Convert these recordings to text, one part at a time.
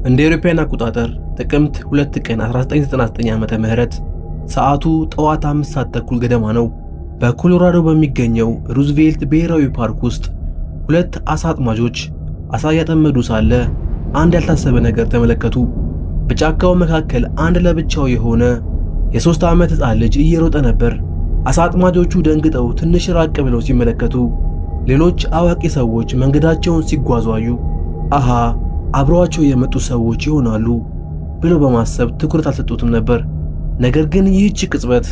እንደ አውሮፓውያን አቆጣጠር ጥቅምት 2 ቀን 1999 ዓመተ ምህረት ሰዓቱ ጠዋት 5 ሰዓት ተኩል ገደማ ነው። በኮሎራዶ በሚገኘው ሩዝቬልት ብሔራዊ ፓርክ ውስጥ ሁለት አሳ አጥማጆች አሳ እያጠመዱ ሳለ አንድ ያልታሰበ ነገር ተመለከቱ። በጫካው መካከል አንድ ለብቻው የሆነ የ3 ዓመት ሕፃን ልጅ እየሮጠ ነበር። አሳ አጥማጆቹ ደንግጠው ትንሽ ራቅ ብለው ሲመለከቱ ሌሎች አዋቂ ሰዎች መንገዳቸውን ሲጓዙ አዩ። አሃ አብረዋቸው የመጡ ሰዎች ይሆናሉ ብለው በማሰብ ትኩረት አልሰጡትም ነበር። ነገር ግን ይህች ቅጽበት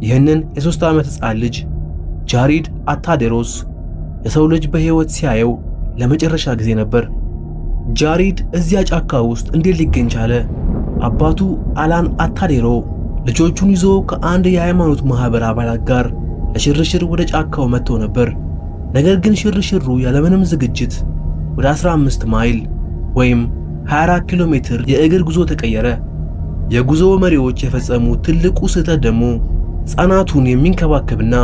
ይህንን የ3 ዓመት ሕፃን ልጅ ጃሪድ አታዴሮስ የሰው ልጅ በሕይወት ሲያየው ለመጨረሻ ጊዜ ነበር። ጃሪድ እዚያ ጫካ ውስጥ እንዴት ሊገኝ ቻለ? አባቱ አላን አታዴሮ ልጆቹን ይዞ ከአንድ የሃይማኖት ማህበር አባላት ጋር ለሽርሽር ወደ ጫካው መጥቶ ነበር። ነገር ግን ሽርሽሩ ያለምንም ዝግጅት ወደ 15 ማይል ወይም 24 ኪሎ ሜትር የእግር ጉዞ ተቀየረ። የጉዞ መሪዎች የፈጸሙት ትልቁ ስህተት ደግሞ ሕፃናቱን የሚንከባከብና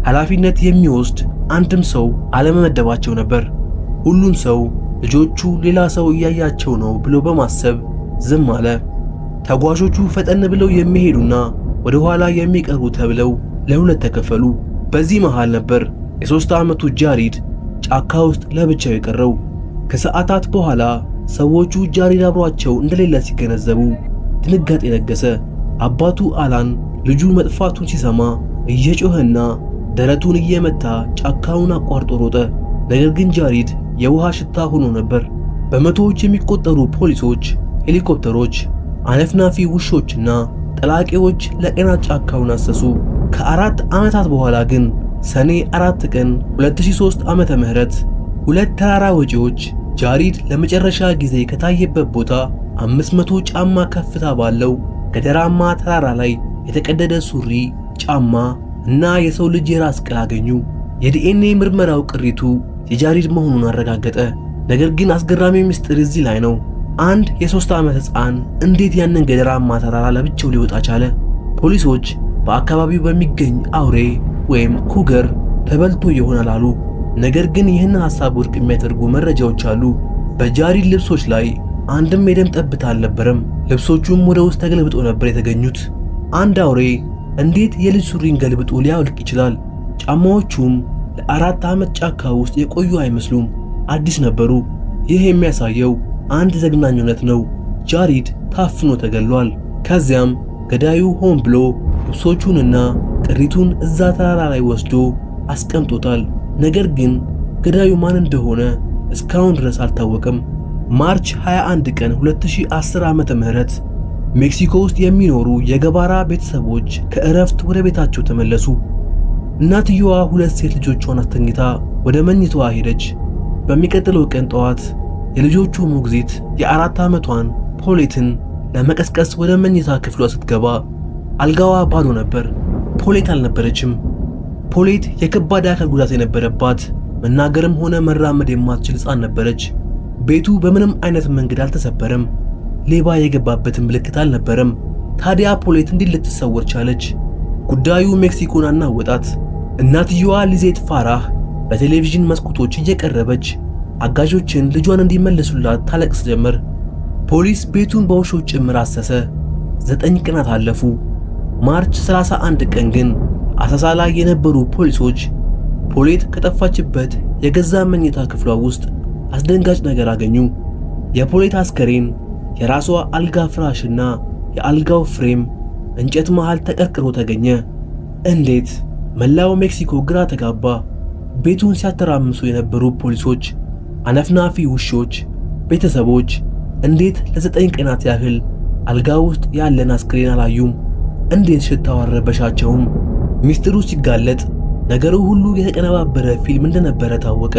ኃላፊነት የሚወስድ አንድም ሰው አለመመደባቸው ነበር። ሁሉም ሰው ልጆቹ ሌላ ሰው እያያቸው ነው ብሎ በማሰብ ዝም አለ። ተጓዦቹ ፈጠን ብለው የሚሄዱና ወደ ኋላ የሚቀሩ ተብለው ለሁለት ተከፈሉ። በዚህ መሃል ነበር የ3 ዓመቱ ጃሪድ ጫካ ውስጥ ለብቻው የቀረው። ከሰዓታት በኋላ ሰዎቹ ጃሪድ አብሯቸው እንደሌለ ሲገነዘቡ ድንጋጤ ነገሰ። አባቱ አላን ልጁ መጥፋቱን ሲሰማ እየጮኸና ደረቱን እየመታ ጫካውን አቋርጦ ሮጠ። ነገር ግን ጃሪድ የውሃ ሽታ ሆኖ ነበር። በመቶዎች የሚቆጠሩ ፖሊሶች፣ ሄሊኮፕተሮች፣ አነፍናፊ ውሾችና ጠላቂዎች ለቀናት ጫካውን አሰሱ። ከ4 ዓመታት በኋላ ግን ሰኔ 4 ቀን 2003 ዓመተ ምህረት ሁለት ተራራ ወጪዎች ጃሪድ ለመጨረሻ ጊዜ ከታየበት ቦታ 500 ጫማ ከፍታ ባለው ገደራማ ተራራ ላይ የተቀደደ ሱሪ፣ ጫማ እና የሰው ልጅ የራስ ቅል አገኙ። የዲኤንኤ ምርመራው ቅሪቱ የጃሪድ መሆኑን አረጋገጠ። ነገር ግን አስገራሚው ምስጢር እዚህ ላይ ነው። አንድ የ3 ዓመት ሕፃን እንዴት ያንን ገደራማ ተራራ ለብቻው ሊወጣ ቻለ? ፖሊሶች በአካባቢው በሚገኝ አውሬ ወይም ኩገር ተበልቶ ይሆናል አሉ። ነገር ግን ይህንን ሐሳብ ውድቅ የሚያደርጉ መረጃዎች አሉ። በጃሪድ ልብሶች ላይ አንድም የደም ጠብታ አልነበረም። ልብሶቹም ወደ ውስጥ ተገልብጦ ነበር የተገኙት። አንድ አውሬ እንዴት የልጅ ሱሪን ገልብጦ ሊያወልቅ ይችላል? ጫማዎቹም ለ4 ዓመት ጫካ ውስጥ የቆዩ አይመስሉም፣ አዲስ ነበሩ። ይህ የሚያሳየው አንድ ዘግናኝ እውነት ነው። ጃሪድ ታፍኖ ተገሏል። ከዚያም ገዳዩ ሆን ብሎ ልብሶቹንና ቅሪቱን እዛ ተራራ ላይ ወስዶ አስቀምጦታል። ነገር ግን ገዳዩ ማን እንደሆነ እስካሁን ድረስ አልታወቀም። ማርች 21 ቀን 2010 ዓመተ ምህረት ሜክሲኮ ውስጥ የሚኖሩ የገባራ ቤተሰቦች ከእረፍት ወደ ቤታቸው ተመለሱ። እናትየዋ 2 ሴት ልጆቿን አስተኝታ ወደ መኝታዋ ሄደች። በሚቀጥለው ቀን ጠዋት የልጆቹ ሞግዚት የ4 ዓመቷን ፖሌትን ለመቀስቀስ ወደ መኝታ ክፍሏ ስትገባ አልጋዋ ባዶ ነበር። ፖሌት አልነበረችም። ፖሌት የከባድ አካል ጉዳት የነበረባት መናገርም ሆነ መራመድ የማትችል ሕፃን ነበረች። ቤቱ በምንም አይነት መንገድ አልተሰበረም። ሌባ የገባበትን ምልክት አልነበረም። ታዲያ ፖሌት እንዴት ልትሰወር ቻለች? ጉዳዩ ሜክሲኮን አናወጣት። እናትየዋ ሊዜት ፋራህ በቴሌቪዥን መስኮቶች እየቀረበች አጋዦችን ልጇን እንዲመለሱላት ታለቅስ ጀመር። ፖሊስ ቤቱን በውሾች ጭምር አሰሰ። 9 ቀናት አለፉ። ማርች 31 ቀን ግን አሳሳ ላይ የነበሩ ፖሊሶች ፖሌት ከጠፋችበት የገዛ መኝታ ክፍሏ ውስጥ አስደንጋጭ ነገር አገኙ። የፖሌት አስከሬን የራሷ አልጋ ፍራሽና የአልጋው ፍሬም እንጨት መሃል ተቀርቅሮ ተገኘ። እንዴት? መላው ሜክሲኮ ግራ ተጋባ። ቤቱን ሲያተራምሱ የነበሩ ፖሊሶች፣ አነፍናፊ ውሾች፣ ቤተሰቦች እንዴት ለ9 ቀናት ያህል አልጋ ውስጥ ያለን አስክሬን አላዩም? እንዴት ሽታው አልረበሻቸውም? ሚስጥሩ ሲጋለጥ ነገሩ ሁሉ የተቀነባበረ ፊልም እንደነበረ ታወቀ።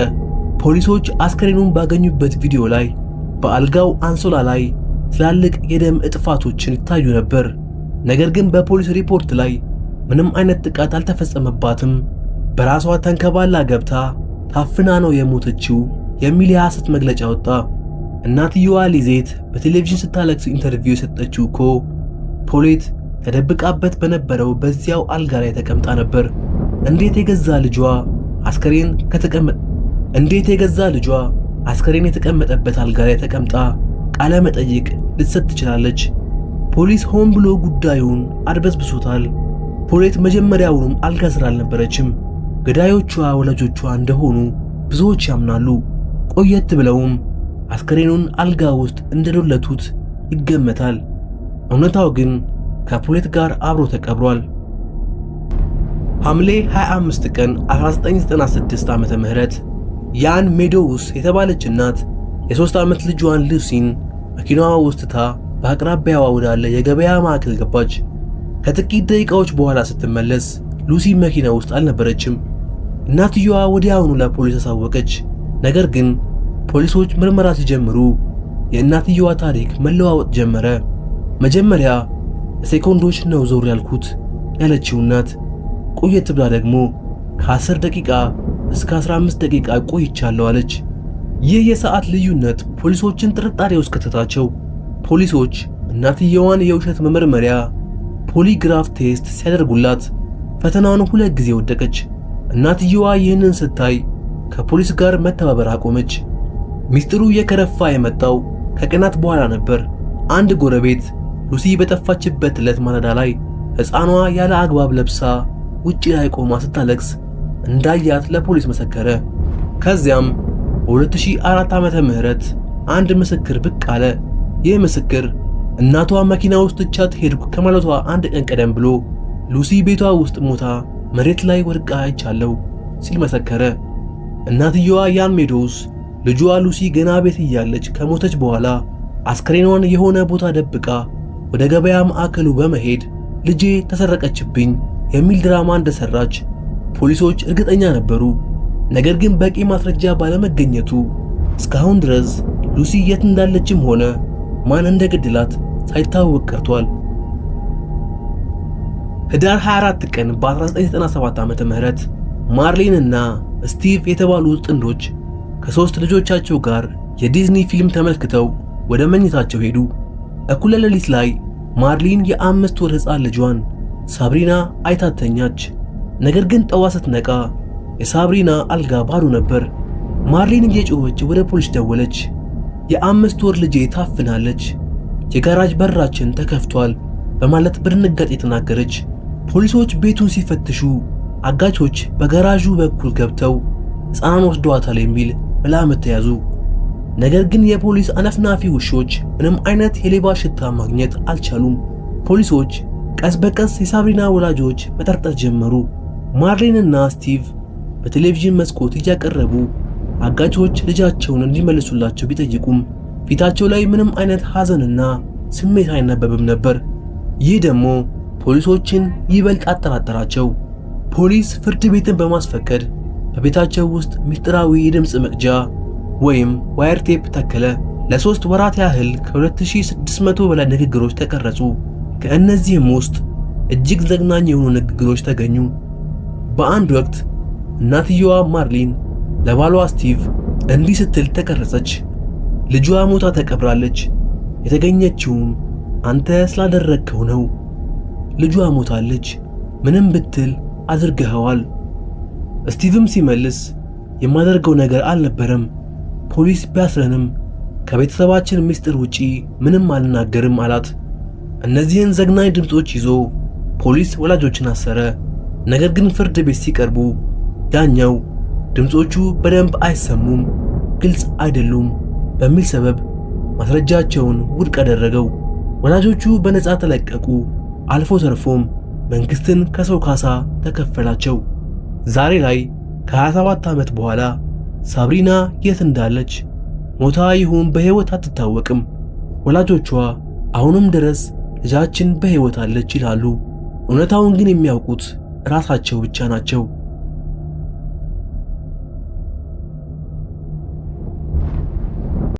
ፖሊሶች አስከሬኑን ባገኙበት ቪዲዮ ላይ በአልጋው አንሶላ ላይ ትላልቅ የደም እጥፋቶችን ይታዩ ነበር። ነገር ግን በፖሊስ ሪፖርት ላይ ምንም አይነት ጥቃት አልተፈጸመባትም፣ በራሷ ተንከባላ ገብታ ታፍና ነው የሞተችው የሚል የሐሰት መግለጫ ወጣ። እናትየዋ ሊዜት በቴሌቪዥን ስታለቅስ ኢንተርቪው የሰጠችው እኮ ፖሌት ተደብቃበት በነበረው በዚያው አልጋ ላይ ተቀምጣ ነበር። እንዴት የገዛ ልጇ አስከሬን የተቀመጠበት አልጋ ላይ ተቀምጣ ቃለ መጠይቅ ልትሰጥ ትችላለች። ፖሊስ ሆን ብሎ ጉዳዩን አድበስብሶታል። ፖሌት መጀመሪያውንም አልጋ ስር አልነበረችም። ገዳዮቿ ወላጆቿ እንደሆኑ ብዙዎች ያምናሉ። ቆየት ብለውም አስከሬኑን አልጋ ውስጥ እንደዶለቱት ይገመታል። እውነታው ግን ከፖሌት ጋር አብሮ ተቀብሯል። ሐምሌ 25 ቀን 1996 ዓመተ ምህረት ያን ሜዶውስ የተባለች እናት የ3 ዓመት ልጇን ሉሲን መኪናዋ ውስጥ ትታ በአቅራቢያዋ ወዳለ የገበያ ማዕከል ገባች። ከጥቂት ደቂቃዎች በኋላ ስትመለስ ሉሲ መኪና ውስጥ አልነበረችም። እናትየዋ ወዲያውኑ ለፖሊስ አሳወቀች። ነገር ግን ፖሊሶች ምርመራ ሲጀምሩ የእናትየዋ ታሪክ መለዋወጥ ጀመረ። መጀመሪያ ለሴኮንዶች ነው ዞር ያልኩት ያለችው እናት ቆየት ብላ ደግሞ ከ10 ደቂቃ እስከ 15 ደቂቃ ቆይቻለሁ አለች። ይህ የሰዓት ልዩነት ፖሊሶችን ጥርጣሬ ውስጥ ከተታቸው። ፖሊሶች እናትየዋን የውሸት መመርመሪያ ፖሊግራፍ ቴስት ሲያደርጉላት ፈተናውን 2 ጊዜ ወደቀች። እናትየዋ ይህንን ስታይ ከፖሊስ ጋር መተባበር አቆመች። ሚስጥሩ የከረፋ የመጣው ከቀናት በኋላ ነበር። አንድ ጎረቤት ሉሲ በጠፋችበት ዕለት ማለዳ ላይ ሕፃኗ ያለ አግባብ ለብሳ ውጪ ላይ ቆማ ስታለቅስ እንዳያት ለፖሊስ መሰከረ። ከዚያም በ2004 ዓመተ ምህረት አንድ ምስክር ብቅ አለ። ይህ ምስክር እናቷ መኪና ውስጥ ትቻት ሄድኩ ከማለቷ አንድ ቀን ቀደም ብሎ ሉሲ ቤቷ ውስጥ ሞታ መሬት ላይ ወድቃ አይቻለሁ ሲል መሰከረ። እናትየዋ ያን ሜዶውስ ልጇ ሉሲ ገና ቤት እያለች ከሞተች በኋላ አስከሬኗን የሆነ ቦታ ደብቃ ወደ ገበያ ማዕከሉ በመሄድ ልጄ ተሰረቀችብኝ የሚል ድራማ እንደሰራች ፖሊሶች እርግጠኛ ነበሩ። ነገር ግን በቂ ማስረጃ ባለመገኘቱ እስካሁን ድረስ ሉሲ የት እንዳለችም ሆነ ማን እንደገደላት ሳይታወቅ ቀርቷል። ህዳር 24 ቀን በ1997 ዓመተ ምህረት ማርሊን እና ስቲቭ የተባሉ ጥንዶች ከ3 ልጆቻቸው ጋር የዲዝኒ ፊልም ተመልክተው ወደ መኝታቸው ሄዱ። እኩለ ሌሊት ላይ ማርሊን የ5 ወር ሕፃን ልጇን ሳብሪና አይታተኛች። ነገር ግን ጠዋት ስትነቃ የሳብሪና አልጋ ባዶ ነበር። ማርሊን እየጮኸች ወደ ፖሊስ ደወለች። የ5 ወር ልጄ ታፍናለች፣ የጋራጅ በራችን ተከፍቷል በማለት በድንጋጤ ተናገረች። ፖሊሶች ቤቱን ሲፈትሹ አጋቾች በጋራዡ በኩል ገብተው ሕፃኗን ወስደዋታል የሚል መላምት ተያዙ። ነገር ግን የፖሊስ አነፍናፊ ውሾች ምንም አይነት የሌባ ሽታ ማግኘት አልቻሉም። ፖሊሶች ቀስ በቀስ የሳብሪና ወላጆች መጠርጠር ጀመሩ። ማርሊን እና ስቲቭ በቴሌቪዥን መስኮት እያቀረቡ አጋቾች ልጃቸውን እንዲመልሱላቸው ቢጠይቁም ፊታቸው ላይ ምንም አይነት ሐዘንና ስሜት አይነበብም ነበር። ይህ ደግሞ ፖሊሶችን ይበልጥ አጠራጠራቸው። ፖሊስ ፍርድ ቤትን በማስፈቀድ በቤታቸው ውስጥ ምስጢራዊ የድምፅ መቅጃ ወይም ዋየር ቴፕ ተከለ። ለ3 ወራት ያህል ከ2600 በላይ ንግግሮች ተቀረጹ። ከእነዚህም ውስጥ እጅግ ዘግናኝ የሆኑ ንግግሮች ተገኙ። በአንድ ወቅት እናትየዋ ማርሊን ለባሏ ስቲቭ እንዲህ ስትል ተቀረጸች። ልጇ ሞታ ተቀብራለች። የተገኘችውም አንተ ስላደረግከው ነው። ልጇ ሞታለች። ምንም ብትል አድርገኸዋል። ስቲቭም ሲመልስ የማደርገው ነገር አልነበረም። ፖሊስ ቢያስረንም ከቤተሰባችን ምስጢር ውጪ ምንም አልናገርም አላት። እነዚህን ዘግናኝ ድምጾች ይዞ ፖሊስ ወላጆችን አሰረ። ነገር ግን ፍርድ ቤት ሲቀርቡ ዳኛው ድምጾቹ በደንብ አይሰሙም፣ ግልጽ አይደሉም በሚል ሰበብ ማስረጃቸውን ውድቅ አደረገው። ወላጆቹ በነፃ ተለቀቁ። አልፎ ተርፎም መንግስትን ከሰው ካሳ ተከፈላቸው። ዛሬ ላይ ከ27 ዓመት በኋላ ሳብሪና የት እንዳለች ሞታ ይሁን በሕይወት አትታወቅም። ወላጆቿ አሁንም ድረስ ልጃችን በሕይወት አለች ይላሉ። እውነታውን ግን የሚያውቁት ራሳቸው ብቻ ናቸው።